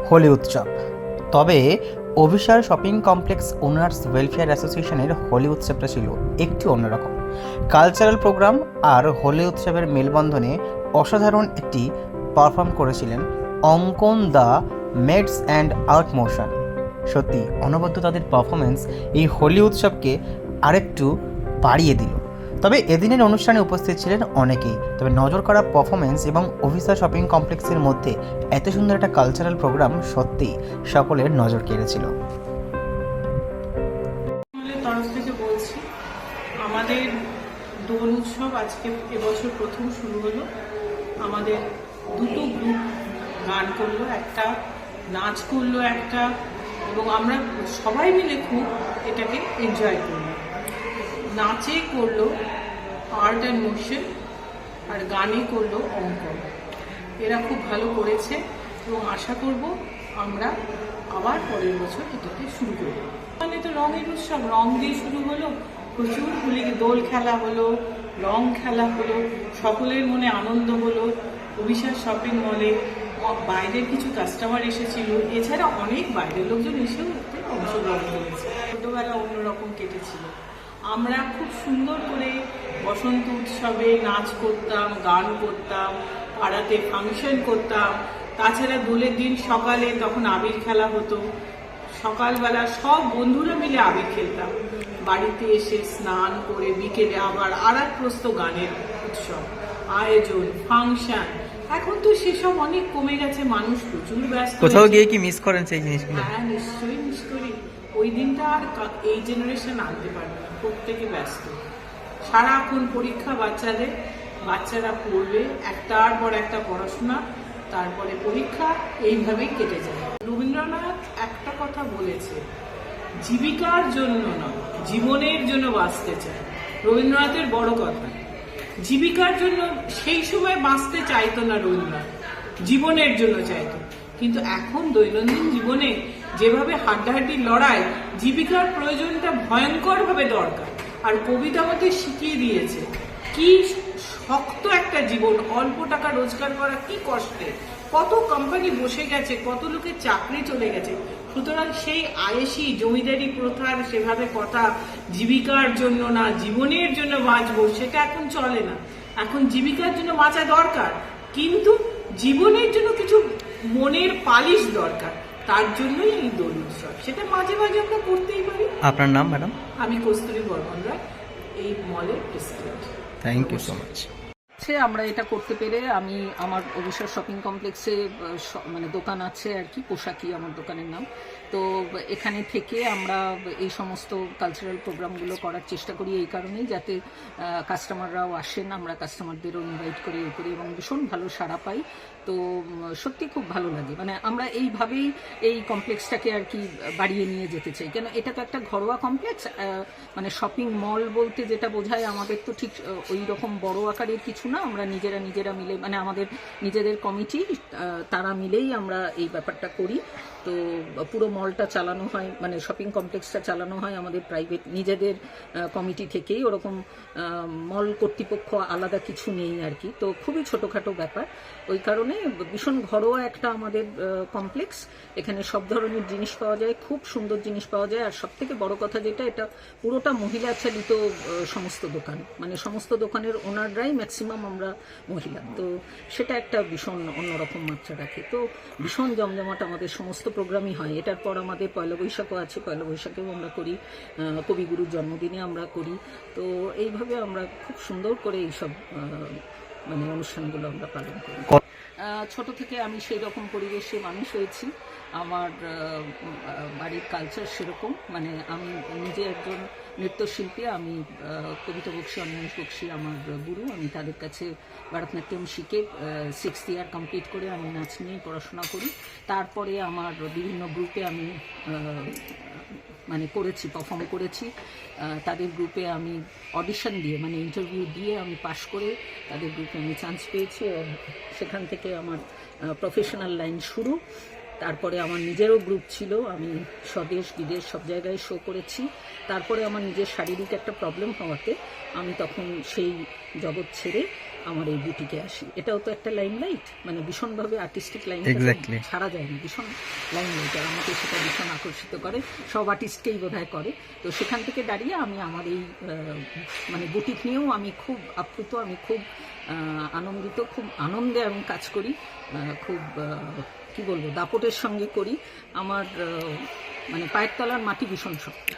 হোলি উৎসব। তবে Abhisar shopping complex owners welfare অ্যাসোসিয়েশনের হোলি উৎসবটা ছিল একটু অন্যরকম। কালচারাল প্রোগ্রাম আর হোলি উৎসবের মেলবন্ধনে অসাধারণ একটি পারফর্ম করেছিলেন অঙ্কন the meds and art motion. সত্যি অনবদ্য তাদের পারফরমেন্স এই হোলি উৎসবকে আরেকটু বাড়িয়ে দিল। তবে এদিনের অনুষ্ঠানে উপস্থিত ছিলেন অনেকেই। তবে নজর কাড়া পারফরমেন্স এবং অভিসার শপিং কমপ্লেক্সের মধ্যে এত সুন্দর একটা কালচারাল প্রোগ্রাম সত্যিই সকলের নজর কেড়েছিল। তরফ থেকে বলছি, আমাদের দোল উৎসব আজকে এবছর প্রথম শুরু হলো। আমাদের দুটো গ্রুপ গান করলো, একটা নাচ করলো একটা, এবং আমরা সবাই মিলে খুব এটাকে এনজয় করলো। নাচে করলো আর্ট অ্যান্ড মোশন, আর গানে করলো অঙ্কন। এরা খুব ভালো করেছে এবং আশা করব আমরা আবার পরের বছর এটাকে শুরু করব। মানে তো রঙের উৎসব, রং দিয়ে শুরু হলো, প্রচুর দোল খেলা হলো, রং খেলা হলো, সকলের মনে আনন্দ হলো। অভিসার শপিং মলে বাইরের কিছু কাস্টমার এসেছিল, এছাড়া অনেক বাইরের লোকজন এসেও অংশগ্রহণ করেছে। ছোটবেলা অন্যরকম কেটেছিল। আমরা খুব সুন্দর করে বসন্ত উৎসবে নাচ করতাম, গান করতাম, পাড়াতে ফাংশন করতাম। তাছাড়া দোলের দিন সকালে তখন আবির খেলা হতো, সকালবেলা সব বন্ধুরা মিলে আবির খেলতাম। বাড়িতে এসে স্নান করে বিকেলে আবার আর এক প্রস্ত গানের উৎসব, আয়োজন, ফাংশন। এখন তো সেসব অনেক কমে গেছে, মানুষ প্রচুর ব্যস্ত। কোথাও গিয়ে কি মিস করেন সেই জিনিসগুলো? হ্যাঁ, নিশ্চয়ই মিস করি। ওই দিনটা আর এই জেনারেশন আনতে পারবে না, প্রত্যেকে ব্যস্ত। সারাক্ষণ পরীক্ষা বাচ্চাদের, বাচ্চারা পড়বে, একটার পর একটা পড়াশোনা, তারপরে পরীক্ষা, এইভাবেই কেটে যায়। রবীন্দ্রনাথ একটা কথা বলেছে, জীবিকার জন্য নয়, জীবনের জন্য বাঁচতে চায়। রবীন্দ্রনাথের বড় কথা, জীবিকার জন্য সেই সময় বাঁচতে চাইতো না রবীন্দ্রনাথ, জীবনের জন্য চাইতো। কিন্তু এখন দৈনন্দিন জীবনে যেভাবে হাড্ডাহাড্ডির লড়াই, জীবিকার প্রয়োজনটা ভয়ঙ্করভাবে দরকার। আর কবিতা আমাদের শিখিয়ে দিয়েছে কি শক্ত একটা জীবন, অল্প টাকা রোজগার করা কি কষ্টে, কত কোম্পানি বসে গেছে, কত লোকের চাকরি চলে গেছে। সুতরাং সেই আয়েশি জমিদারি প্রথার সেভাবে কথা, জীবিকার জন্য না জীবনের জন্য বাঁচবো, সেটা এখন চলে না। এখন জীবিকার জন্য বাঁচা দরকার, কিন্তু জীবনের জন্য কিছু মনের পালিশ দরকার। তার জন্যই এই দোল উৎসব, সেটা মাঝে মাঝে আমরা করতেই পারি। আপনার নাম ম্যাডাম? আমি কস্তুরী বর্মন রায়, এই মলের president. Thank you so much. আমরা এটা করতে পেরে, আমি আমার অভিসার শপিং কমপ্লেক্সে মানে দোকান আছে আর কি, পোশাকি আমার দোকানের নাম। তো এখানে থেকে আমরা এই সমস্ত কালচারাল প্রোগ্রামগুলো করার চেষ্টা করি এই কারণেই, যাতে কাস্টমাররাও আসেন, আমরা কাস্টমারদেরও ইনভাইট করি এই করি, এবং ভীষণ ভালো সাড়া পাই। তো সত্যি খুব ভালো লাগে, মানে আমরা এইভাবেই এই কমপ্লেক্সটাকে আর কি বাড়িয়ে নিয়ে যেতে চাই। কেন এটা তো একটা ঘরোয়া কমপ্লেক্স, মানে শপিং মল বলতে যেটা বোঝায়, আমাদের তো ঠিক ওই রকম বড় আকারের কিছু না। আমরা নিজেরা মিলে, মানে আমাদের নিজেদের কমিটি, তারা মিলেই আমরা এই ব্যাপারটা করি। তো পুরো মলটা চালানো হয়, মানে শপিং কমপ্লেক্সটা চালানো হয় আমাদের প্রাইভেট নিজেদের কমিটি থেকেই। ওরকম মল কর্তৃপক্ষ আলাদা কিছু নেই আর কি। তো খুবই ছোটোখাটো ব্যাপার, ওই কারণে ভীষণ ঘরোয়া একটা আমাদের কমপ্লেক্স। এখানে সব ধরনের জিনিস পাওয়া যায়, খুব সুন্দর জিনিস পাওয়া যায়। আর সব থেকে বড় কথা যেটা, এটা পুরোটা মহিলা চালিত সমস্ত দোকান, মানে সমস্ত দোকানের ওনাররাই ম্যাক্সিমাম আমরা মহিলা। তো সেটা একটা ভীষণ অন্যরকম মাত্রা রাখে। তো ভীষণ জমজমাট আমাদের সমস্ত প্রোগ্রামই হয়। এটার পর আমাদের পয়লা বৈশাখও আছে, পয়লা বৈশাখেও আমরা করি, কবিগুরুর জন্মদিনে আমরা করি। তো এইভাবে আমরা খুব সুন্দর করে এইসব মানে অনুষ্ঠানগুলো আমরা পালন করি। ছোট থেকে আমি সেই রকম পরিবেশে মানুষ হয়েছি। আমার বাড়ির কালচার সেরকম, মানে আমি নিজে একজন নৃত্যশিল্পী। আমি কবিতা বক্সী, অনিমেষ বক্সী আমার গুরু। আমি তাদের কাছে ভারতনাট্যম শিখে 6th ইয়ার কমপ্লিট করে আমি নাচ নিয়ে পড়াশোনা করি। তারপরে আমার বিভিন্ন গ্রুপে আমি মানে করেছি, পারফর্ম করেছি। তাদের গ্রুপে আমি অডিশন দিয়ে, মানে ইন্টারভিউ দিয়ে আমি পাশ করে তাদের গ্রুপে আমি চান্স পেয়েছি। সেখান থেকে আমার প্রফেশনাল লাইন শুরু। তারপরে আমার নিজেরও গ্রুপ ছিল, আমি স্বদেশ বিদেশ সব জায়গায় শো করেছি। তারপরে আমার নিজের শারীরিক একটা প্রবলেম হওয়াতে আমি তখন সেই জগৎ ছেড়ে আমার এই বুটিকে আসি। এটাও তো একটা লাইমলাইট, মানে ভীষণভাবে আর্টিস্টিক লাইন Exactly. ছাড়া যায় না, ভীষণ লাইমলাইট, আর আমাকে সেটা ভীষণ আকর্ষিত করে, সব আর্টিস্টকেই বোধহয় করে। তো সেখান থেকে দাঁড়িয়ে আমি আমার এই মানে বুটিক নিয়েও আমি খুব আপ্লুত, আমি খুব আনন্দিত, খুব আনন্দে আমি কাজ করি, খুব কি বলবো, দাপটের সঙ্গে করি। আমার মানে পায়ের তলার মাটি ভীষণ শক্ত।